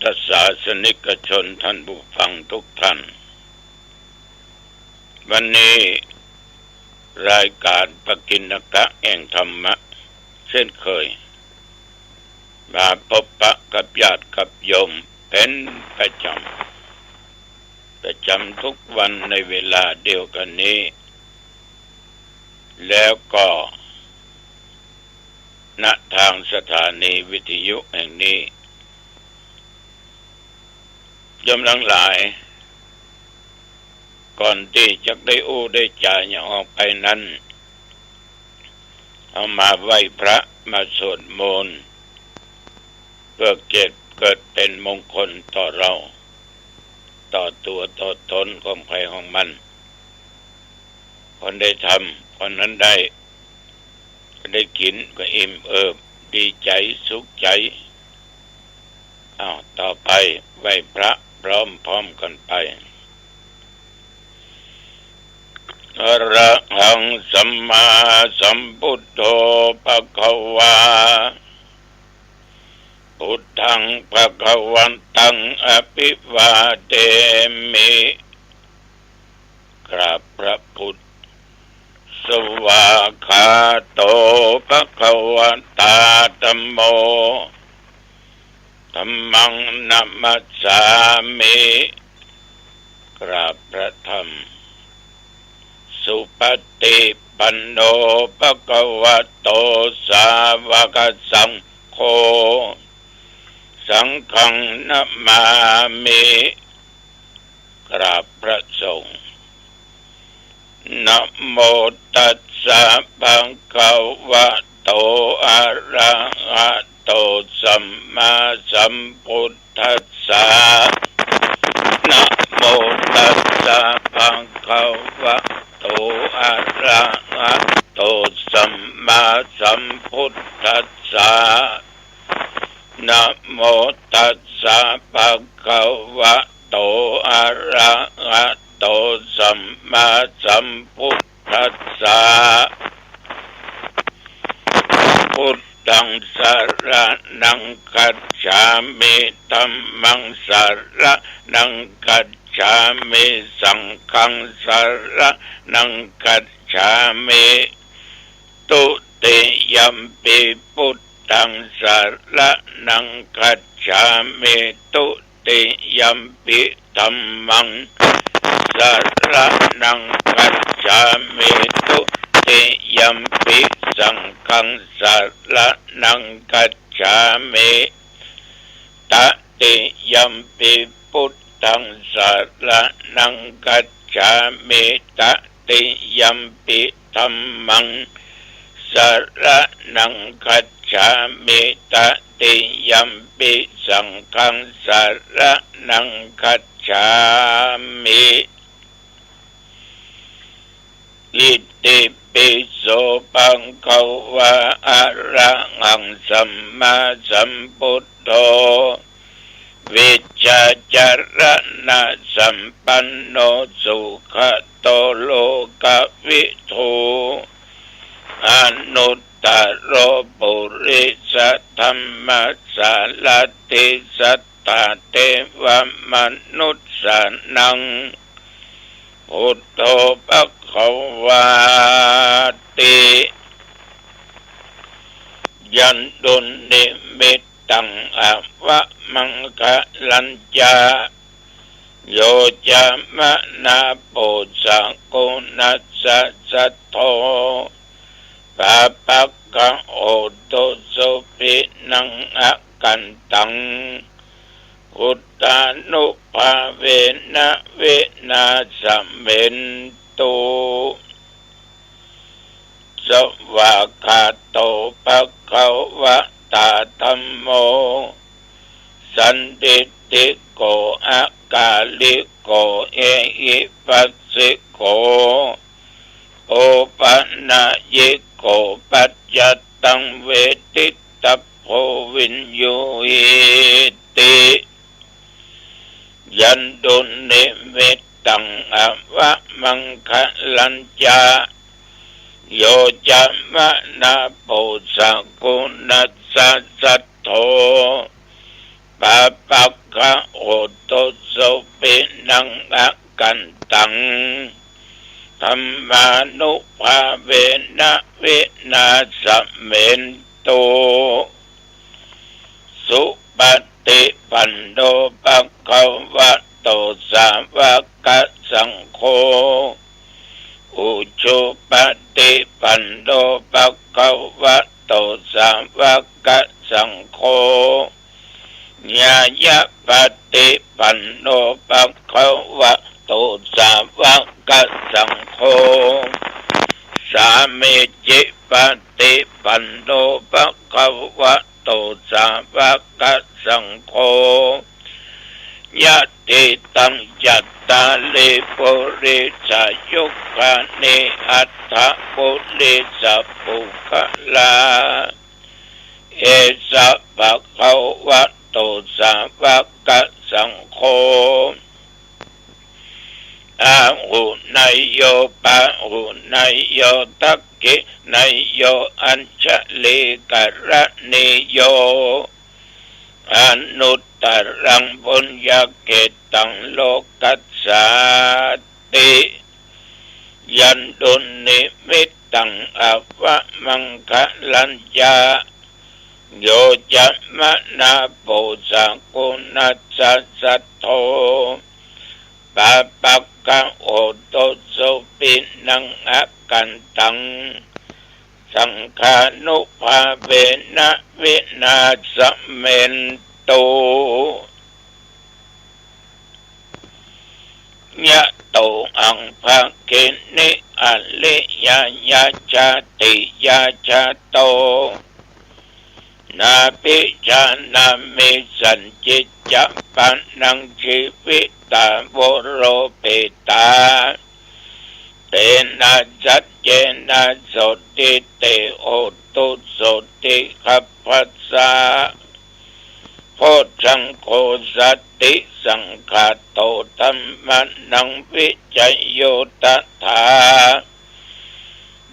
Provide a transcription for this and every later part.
ธศาสนิกชนท่านผู้ฟังทุกท่านวันนี้รายการปกิณกะแห่งธรรมะเช่นเคยมาพบปะกับญาติกับโยมเป็นประจำทุกวันในเวลาเดียวกันนี้แล้วก็ณทางสถานีวิทยุแห่งนี้โยมทั้งหลายก่อนที่จะได้ได้จ่ายออกไปนั้นเอามาไหว้พระมาสวดมนต์เพื่อเกิดเป็นมงคลต่อเราต่อตัวต่อตนของใครของมันคนได้ทำคนนั้นได้กินก็อิ่มเอิบดีใจสุขใจต่อไปไหว้พระพร้อมกันไปอะระหังสัมมาสัมพุทโธภควาพุทธังภควันตังอภิวาเทมิกราบพระพุทธสวากขาโตภควตาธัมโมธัมมังนัมมัสสามิกราบพระธรรมสุปฏิปันโนภควโตสาวกสังโฆสังฆังนัมมามิกราบพระสงฆ์นะโมตัสสะภะคะวะโตอะระหะโตสัมมาสัมพุทธัสสะนะโมตัสสะภะคะวะโตอะระหะโตสัมมาสัมพุทธัสสะนะโมตัสสะภะคะวะโตอะระหะโตสัมมาสัมพุทธัสสะพุทธังสรณังคัจฉามิธัมมังสรณังคัจฉามิสังฆังสรณังคัจฉามิตุติยัมปิพุทธังสรณังคัจฉามิตุติยัมปิธัมมังสรณังคัจฉามิตุติยัมปิสังฆังสรณังคัจฉามิตติยัมปิพุทธังสรณังคัจฉามิตติยัมปิธัมมังสรณังคัจฉามิตติยัมปิสังฆังสรณังคัจฉามิอิติปิโสภะคะวะอะระหังสัมมาสัมพุทโธวิชชาจารณะสัมปันโนสุขโตโลกวิทูอนุตตโรปุริสธัมมัสสาลติสัตตาเทวมนุสสานังพุทโธภควาติยันตุนิมิตตังอวะมังคะลัญจาโยจามะนาปุสังกุนัสสะสัทโธปะปักขะโอตุสุปินังอะกันตังพุทธานุภาเวนะเวนะสัมเมนตุสวากขาโตภคะวะตาธัมโมสันติติโกอะกาลิโกเอหิปัสสิโกโอปันนายิโกปัจจตังเวทิตาโพวินโยหิติยันตุนิมิตตังอวะมังคะลัญจาโยจามะนาปุสังกุนัสสะสัทโธปะปักขะ ะโอโตโสปินังอากันตังธรรมานุภาเวนะวินาสเมนโตสุปฏิปันโนภะคะวะโตสาวกสังโฆอุชุปฏิปันโนภะคะวะโตสาวกสังโฆญาญาปฏิปันโนภะคะวะโตสาวกสังโฆสามิจิปฏิปันโนภะคะวะโตสาวกสังโฆยะติตังยัตตาลิปุริสายุคานิอัตถะปุริสปุคลาเอสะภะคะวะโตสาวกสังโฆอาหุนายโยปะหุนายโยทักขินายโยอัญชลิกรณิโยอนุตตรังปุญญเกตังโลกัสสาติยันตุนิมิตตังอวะมังคะลัญญาโยจะมะนาโปสังกุนัสสัทโธปะปักกะโอโตโสปินังอากันตังสังฆานุภาเวนะวินาสเมนโตยะโตอังภะเกนิอะลิยายาชาติยาชาโตนาปิชานามิสันจิจะปันนังชีวิตาโวโรเปตาเตนะจัจเจนะโสติเตโอตุโสติขัพพัสสะโพชังโคสัตติสังฆาโตธัมมานังวิจัยโยตถา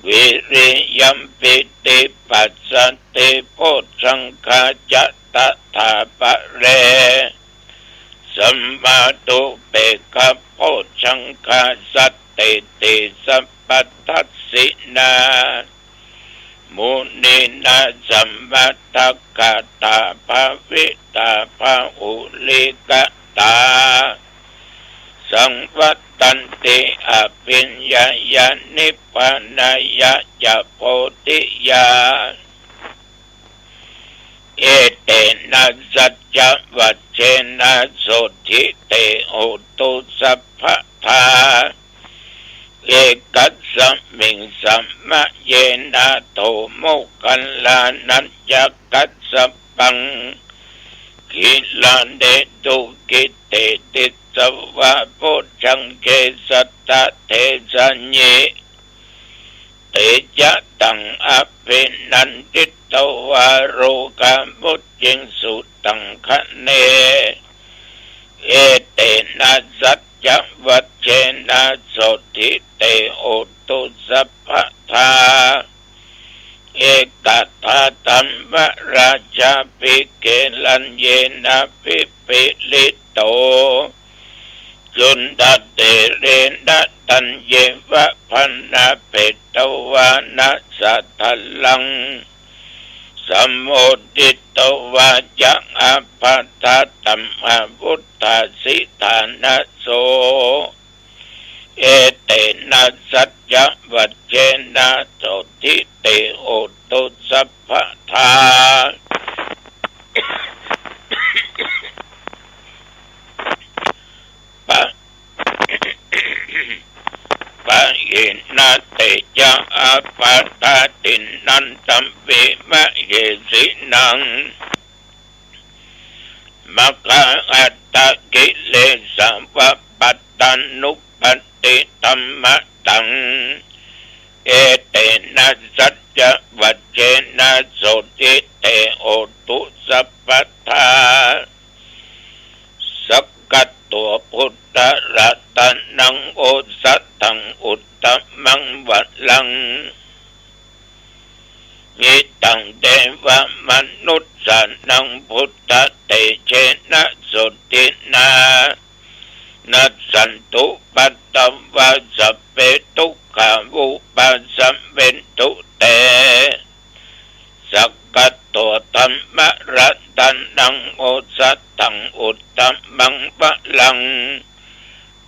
วิริยัมปิติปัสสติโพชังคาจัตถาปะเรสัมมาตุเปกะโพชังคาสัตติติสัพพัทธัสสินามุนีนาสัมมาทักขะตาภาวิตาภาอุลิกตาสังวัตตันติอภิญญายานิพพานายะจะโพธิญาณเอเตนะสัจจวัชเชนะโสทิเตโอตุสัพพทาเอกัสสมิงสัมมะเยนะโตโมคัลลานัญญกัสสปังกิลาเดตุกิเตติสวะโพชังเกสัตตะเทสัญเยเตจะตังอภินันติตวาโรกามุจจิงสุตังคะเนเอเตนะสัจจวัชเชนะโสทิเตโอตุสัพพทาเอกัตถาตัมมะราชาภิเกลัญเยนะภิปิลิโตจุนดัตเตเรนะตัญเยวะพันนาเปตวานะสัทธลังสัมโมดิตวายังอภัตตตัมหาวุตตาสิทานะโสเอเตนะสัจจวัชเชนะโสทิเตโอตุสัพพทาปะเยนะเตจะอาปัตตตินันตัมเวมะเยสินังมะกะอัตตะกิเลสวะปัตตันุปติธัมมะตังเอเตนะสัจจวัชเชนะโสติเตโอตุสัพพทาสักกัตตัวพุทธรัตนังโอสัตถังอุตตมังวัลังมิตังเทวมนุษย์สานังพุทธเตเชนะสุติ ตังอุตตมังปะลัง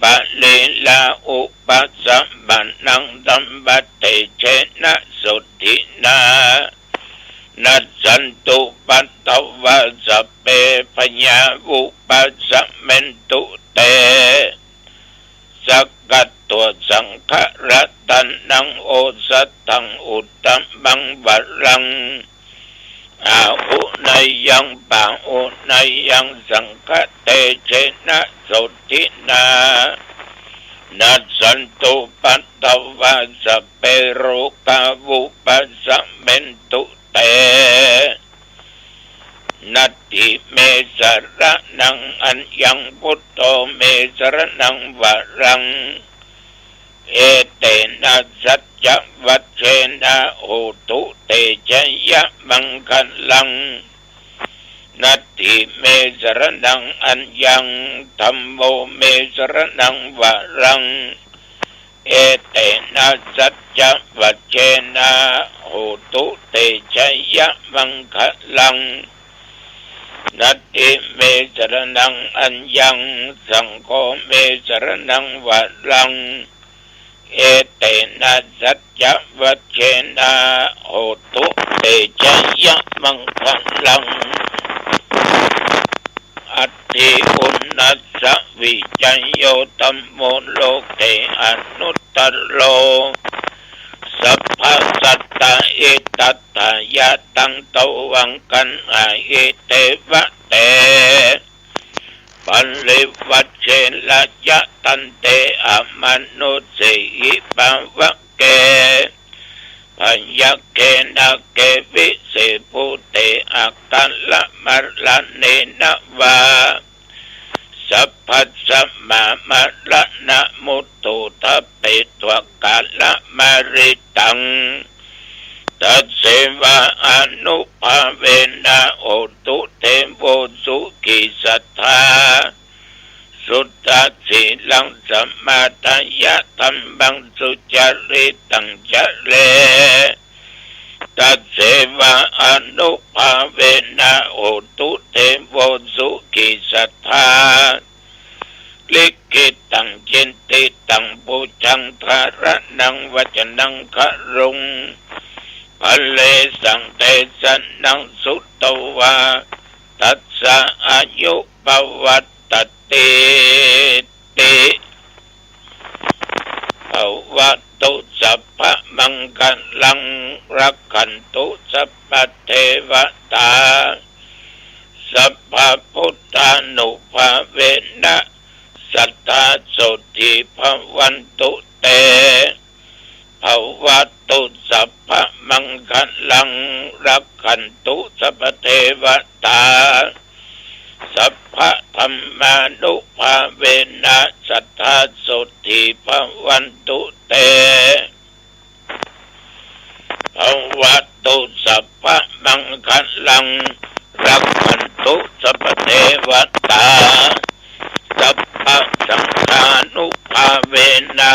ปะเลลาอุปัสสะบันนังดัมบัตเตเชนะสุทินานัสสันตุปัตตวะสัพเพพญาอุปัสสะเมนตุเตสักกัตตัวสังฆรัตันนังโอสัตตังอุตตมังวรังอาหุนายังปะอุนายังสังฆเตเชนะสุทินานัสสันตุปัตตวะสัพเพโรกาวุปัสสะเมนตุเตนัตติเมสระนังอัญญังพุทโธเมสระนังวรังเอเตนะสัจจวัชเชนะโหตุเตชะยะมังคัลลังนัตติเมสระนังอัญญังธัมโมเมสระนังวรังเอเตนะสัจจวัชเชนะโหตุเตชะยะมังคัลลังนัตติเมสรนังอัญญังสังโฆเมสรนังวรังเอเตนะสัจจวัชเชนะโหตุเตชะยะมังคัลลังอัตถิอุณนัสสะวิจัยโยตัมโมโลเกอนุตตโรสัพพสัตตะเอตัตถายะตังตวังกันอาเอเตวะเตปัลลิวัชเชละยะตันเตอะมนุเสหิปะวะเกปัญญเกนะเกวิเสปุเตอะกัลละมะละเนนะวาสัพพัสสะมะมะละนะมุตตุทะเปตวะกาละมะริตังตัสเสวะอนุภาเวนะโอตุเตโวสุขิสัทธาสุตตะสีลังสัมมาทายะธัมมังสุจริตังจะเลตัสเสวะอนุภาเวนะโอตุเตโวสุขิสัทธาลิขิตังเจนติตังปุจังทารนังวัจนังครุงภเลสังเตสันนังสุตตวาตัสสะอายุปวัตตติติภวัตตุสัพพะมังคัลลังรักขันตุสัพพะเทวตาสัพพะพุทธานุภาเวนะสัทธาโสติภวันตุเตภวัตตุสัพพะมังคัลลังรักขันตุสัพพะเทวตาสัพพะธัมมานุภาเวนะสัทธาโสติภวันตุเตภวัตตุสัพพะมังคัลลังรักขันตุสัพพะเทวตาสัพพะสังฆานุภาเวนะ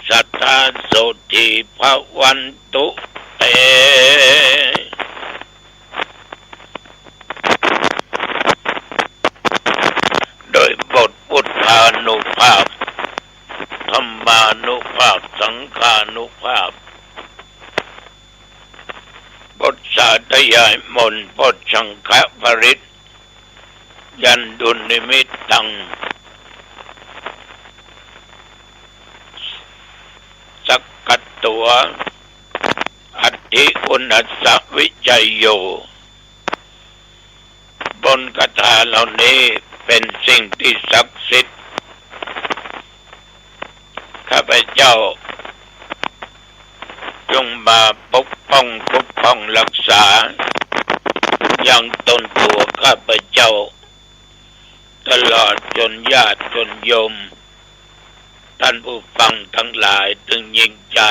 สัทธาโสติภวันตุเตโดยบทพุทธานุภาพธรรมานุภาพสังฆานุภาพบทสาธยายมนต์บทสังฆปริตยันดุลนิมิตตังสักกัตตัวอัตถิอุณัสสวิจัยโยบนคาถาเหล่านี้เป็นสิ่งที่ศักดิ์สิทธิ์ข้าพเจ้าจงมาปกป้องคุ้มครองรักษายังตนตัวข้าพเจ้าตลอดจนญาติจนโยมท่านผู้ฟังทั้งหลายถึงยิ่งใจ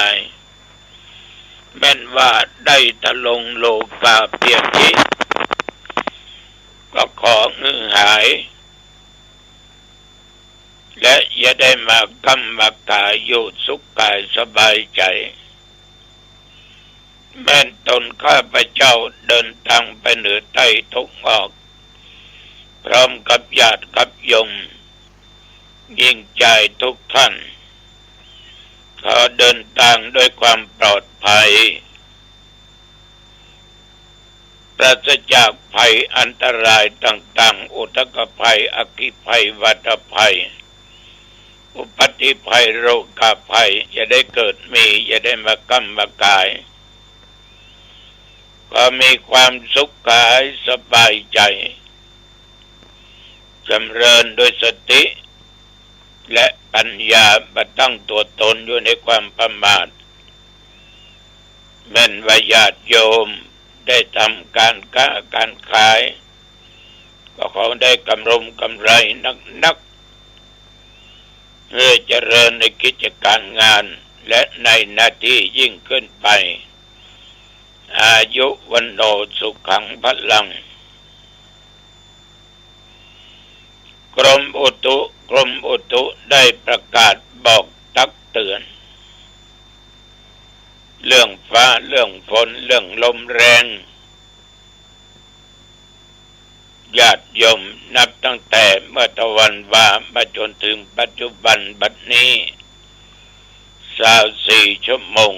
แม้นว่าได้ทะลงโลกาเพียงนี้ก็ขอเงื้อหายและอย่าได้มากำมากายอยู่สุขกายสบายใจแม้นตนข้าพเจ้าเดินทางไปเหนือใต้ทุกออก พร้อมกับญาติกับโยมยิ่งใจทุกท่านขอเดินทางด้วยความปลอดภัยปราศจากภัยอันตรายต่างๆอุทกภัยอัคคีภัยวัฏภัยอุปัฏฐิภัยโรคภัยอย่าได้เกิดมีอย่าได้มากำมากายก็มีความสุขกายสบายใจจำเริญโดยสติและปัญญาบัตั้งตัวตนอยู่ในความประมาทแม้นว่าญาติโยมได้ทำการค้าการขายก็ขอได้กำไรนักเพื่อเจริญในกิจการงานและในหน้าที่ยิ่งขึ้นไปอายุวันโนสุขังพลังกรมอุตุได้ประกาศบอกตักเตือนเรื่องฟ้าเรื่องฝนเรื่องลมแรงญาติโยมนับตั้งแต่เมื่อตะวันว่ามาจนถึงปัจจุบันบัดนี้24 ชั่วโมง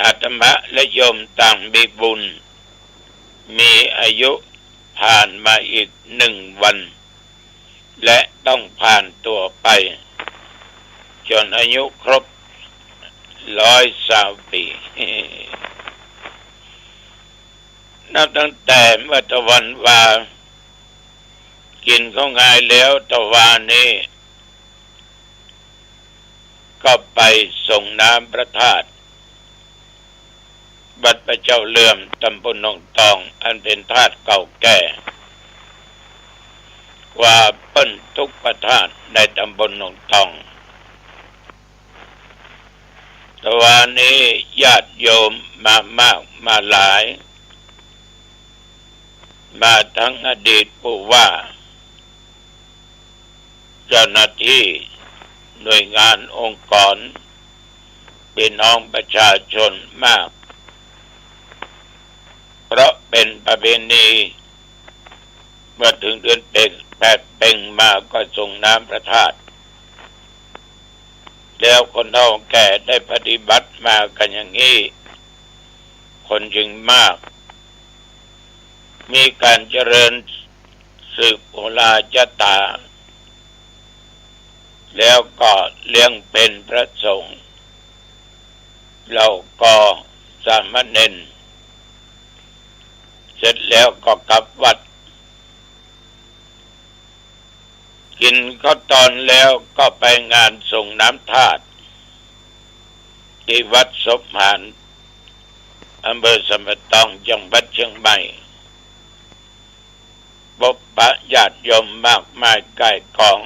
อาตมาและโยมต่างมีบุญมีอายุผ่านมาอีก1 วันและต้องผ่านตัวไปจนอายุครบ120 ปีนับตั้งแต่เมื่อตะวันว่ากินเขาง่ายแล้วตะวันนี้ก็ไปส่งน้ำพระธาตุวัดพระเจ้าเลื่อมตำบลหนองตองอันเป็นธาตุเก่าแก่กว่าเปิ้นทุกพระธาตุในตำบลหนองตองตะวันนี้ญาติโยมมามากมาหลายมาทั้งอดีตผู้ว่าเจ้าหน้าที่หน่วยงานองค์กรพี่น้องประชาชนมากเพราะเป็นประเพณีเมื่อถึงเดือน8 เพ็งมาก็ส่งน้ำพระธาตุแล้วคนเฒ่าแก่ได้ปฏิบัติมากันอย่างนี้คนจึงมากมีการเจริญสืบโอฬารยตาแล้วก็เลี้ยงเป็นพระสงฆ์เราก็สามเณรเสร็จแล้วก็กลับวัดกินข้าวตอนแล้วก็ไปงานส่งน้ำธาตุที่วัดศพหานอำเภอสัมปะตองจังหวัดเชียงใหม่พบปะญาติโยมมากมายใกล้กอง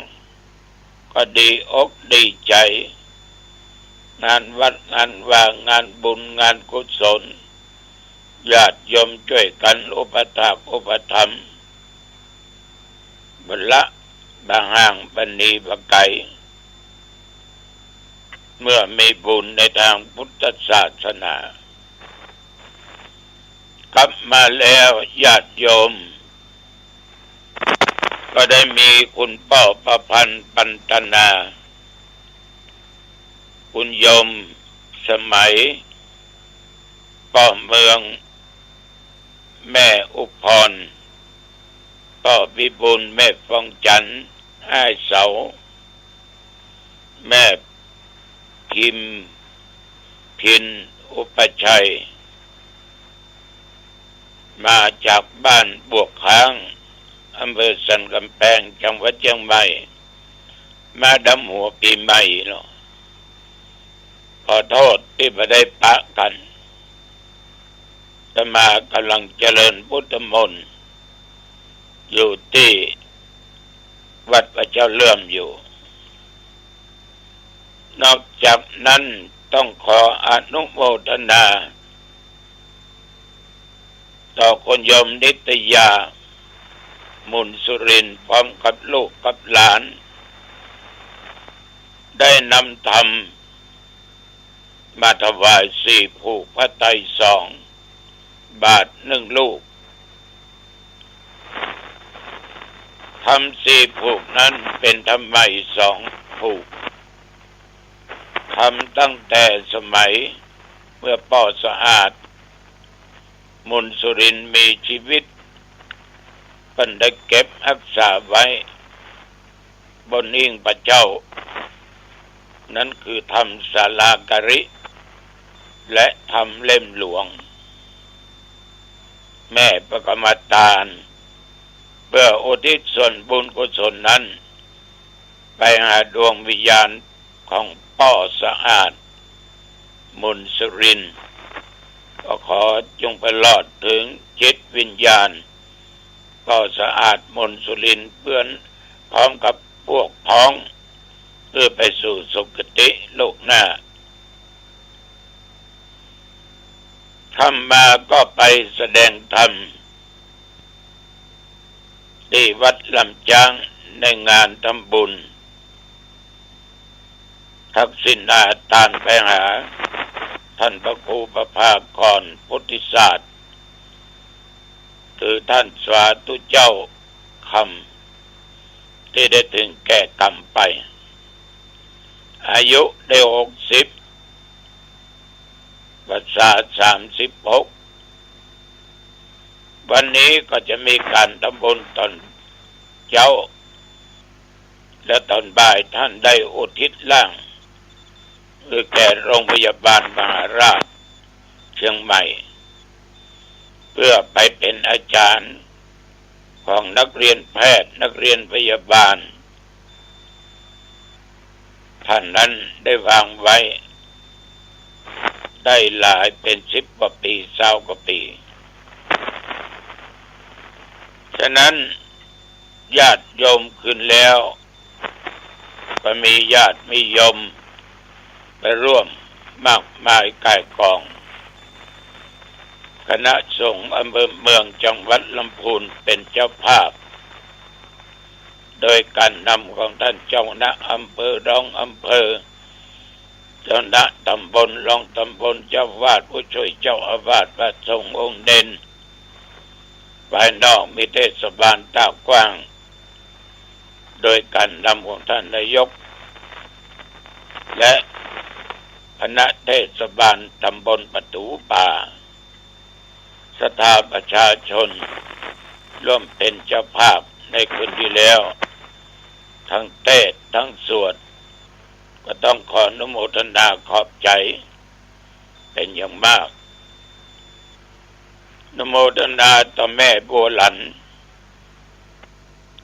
ก็ดีอกดีใจงานวัดงานว่างานบุญงานกุศลญาติโยมช่วยกันอุปถากอุปถัมภ์บุญละบางห่างบันนีบไกลเมื่อมีบุญในทางพุทธศาสนากลับมาแล้วญาติโยมก็ได้มีคุณพ่อประพันธ์ปันธนาคุณโยมสมัยพ่อเมืองแม่อุพรพ่อวิบูลย์แม่ฟองจันทร์อ้ายเสาแม่พิมพินอุปชัยมาจากบ้านบวกค้างอำเภอสันกำแพงจังหวัดเชียงใหม่มาดำหัวปีใหม่เนาะขอโทษที่ไม่ได้ปะกันแต่มากำลังเจริญพุทธมนต์อยู่ที่วัดพระเจ้าเลื่อมอยู่นอกจากนั้นต้องขออนุโมทนาต่อคนโยมนิตยามุนสุรินทร์พร้อมกับลูกกับหลานได้นำธรรมมาถวาย4 ผูกพระไตร2 บาท1 ลูก ทำสี่ผูกนั้นเป็นทำไมสองผูกทำตั้งแต่สมัยเมื่อป่อสะอาดมุนสุรินทร์มีชีวิตปันได้เก็บรักษาไว้บนหิ้งพระเจ้านั่นคือทำศาลากริและทำเล่มหลวงแม่ประกรรมฐานเพื่ออุทิศส่วนบุญกุศลนั้นไปหาดวงวิญญาณของป่อสะอาดมุนสุรินทร์ก็ขอจงไปรอดถึงจิตวิญญาณป่อสะอาดมุนสุรินทร์เพื่อนพร้อมกับพวกพ้องเพื่อไปสู่สุคติโลกหน้าทำมาก็ไปแสดงธรรมที่วัดลำจ้างในงานทำบุญทักษิณาตานไปหาท่านพระครูประภากรพุทธิศาสตร์คือท่านสาธุเจ้าคำที่ได้ถึงแก่กรรมไปอายุได้60พรรษา36วันนี้ก็จะมีการทำบุญตอนเช้าและตอนบ่ายท่านได้อุทิศร่างคือแก่โรงพยาบาลมหาราชเชียงใหม่เพื่อไปเป็นอาจารย์ของนักเรียนแพทย์นักเรียนพยาบาลท่านนั้นได้วางไว้ได้หลายเป็น10 กว่าปี20 กว่าปีฉะนั้นญาติโยมขึ้นแล้วก็มีญาติมีโยมไปร่วมมากมายก่ายกองคณะสงฆ์อำเภอเมืองจังหวัดลำพูนเป็นเจ้าภาพโดยการนำของท่านเจ้าคณะอำเภอรองอำเภอเจ้าคณะตำบลรองตำบลเจ้าวาดผู้ช่วยเจ้าอาวาสพระสงฆ์องค์เด่นภายนอกมีเทศบาลตากว้างโดยการนำของท่านนายกและคณะเทศบาลตำบลประตูป่าสถาประชาชนร่วมเป็นเจ้าภาพในคืนที่แล้วทั้งเทศทั้งสวดก็ต้องขออนุโมทนาขอบใจเป็นอย่างมากอนุโมทนาต่อแม่บัวหลัน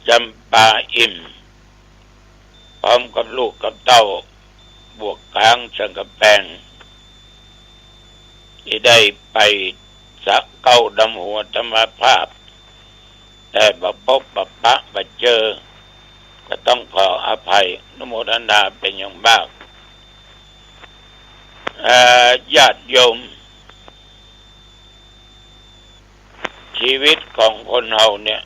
จำปาอิ่มพร้อมกับลูกกับเต้าบวกค้างสังกะแปงที่ได้ไปสักเก้าดำหัวธรรมภาพแต่บ่พบบ่ปะบ่เจอก็ต้องขออภัยอนุโมทนาเป็นอย่างมากญาติโยมชีวิตของคนเฮาเนี่ย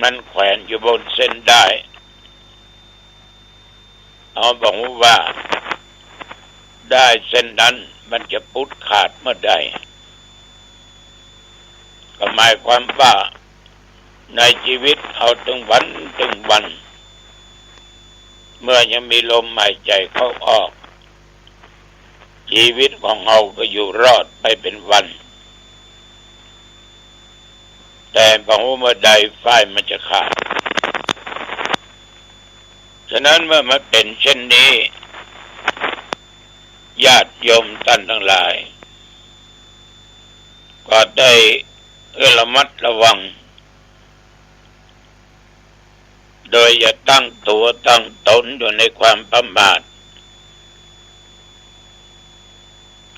มันแขวนอยู่บนเส้นได้เอาบอกว่าได้เส้นนั้นมันจะพุดขาดเมื่อใดก็หมายความว่าในชีวิตเอาถึงวันเมื่อยังมีลมหายใจเข้าออกชีวิตของเราก็อยู่รอดไปเป็นวันแต่พอเมื่อใดไฟมันจะขาดฉะนั้นเมื่อมันเป็นเช่นนี้ญาติโยมท่านทั้งหลายก็ได้ระมัดระวังโดยอย่าตั้งตัวตั้งตนอยู่ในความประมาท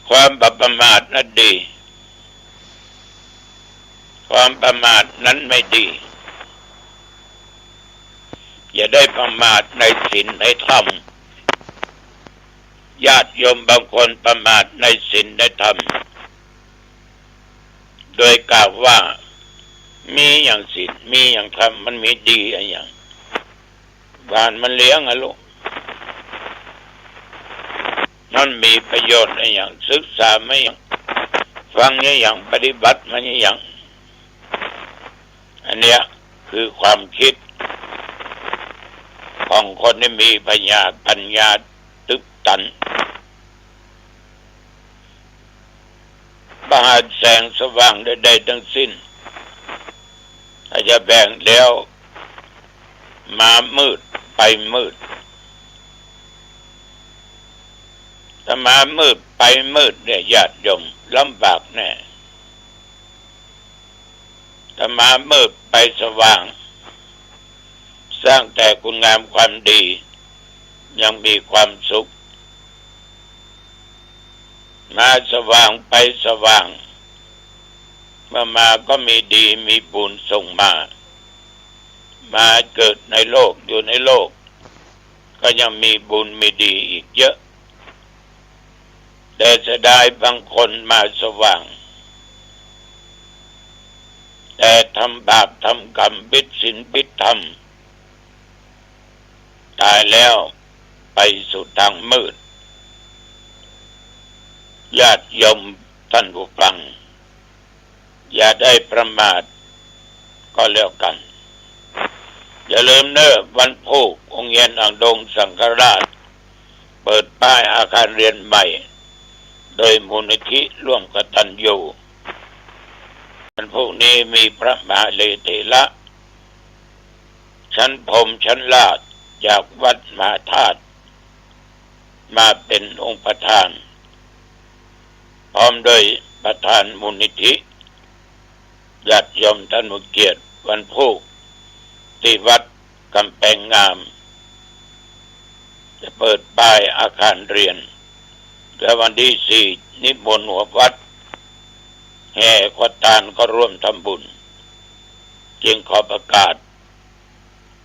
ความประมาทนั้นดีความประมาทนั้นไม่ดีอย่าได้ประมาทในศีลในธรรมญาติโยมบางคนประมาทในศีลในธรรมโดยกล่าวว่ามีอย่างศีลมีอย่างธรรมมันมีดีอะไรอย่างบ้านมันเลี้ยงอะลูกมันมีประโยชน์อะไรอย่างศึกษาไม่อย่างฟังอย่างปฏิบัติมันอย่าง อันเนี้ยคือความคิดของคนที่มีปัญญาตึกตันบาดแสงสว่างได้ทั้งสิ้นถ้าจะแบ่งแล้วมามืดไปมืดถ้ามามืดไปมืดเนี่ยญาติโยมลำบากแน่ถ้ามามืดไปสว่างสร้างแต่คุณงามความดียังมีความสุขมาสว่างไปสว่างมาก็มีดีมีบุญส่งมาเกิดในโลกอยู่ในโลกก็ยังมีบุญมีดีอีกเยอะแต่จะได้บางคนมาสว่างแต่ทำบาปทำกรรมผิดศีลผิดธรรมตายแล้วไปสู่ทางมืดญาติโยมท่านผู้ฟังอย่าได้ประมาทก็แล้วกันอย่าลืมเนอะวันพุธองค์เย็นอ่างดงสังฆราชเปิดป้ายอาคารเรียนใหม่โดยมูลนิธิร่วมกตัญญูวันพุธนี้มีพระมหาเลเถระชั้นพรหมชั้นลาภจากวัดมหาธาตุมาเป็นองค์ประธานพร้อมโดยประธานมูลนิธิญาติโยมท่านผู้เกียรติวันพุธที่วัดกำแพงงามจะเปิดป้ายอาคารเรียนและวันที่ 4นิมนต์หัววัดแห่ขวัญตาลก็ร่วมทำบุญจึงขอประกาศ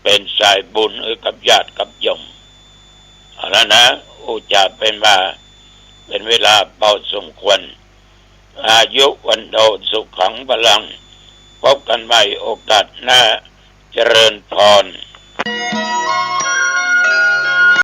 เป็นสายบุญกับญาติกับโยมเอาละนะอุจาเป็นมาเป็นเวลาเป่าสมควรอายุวันโดสุขขังพลังพบกันใหม่โอกาสหน้าเจริญพร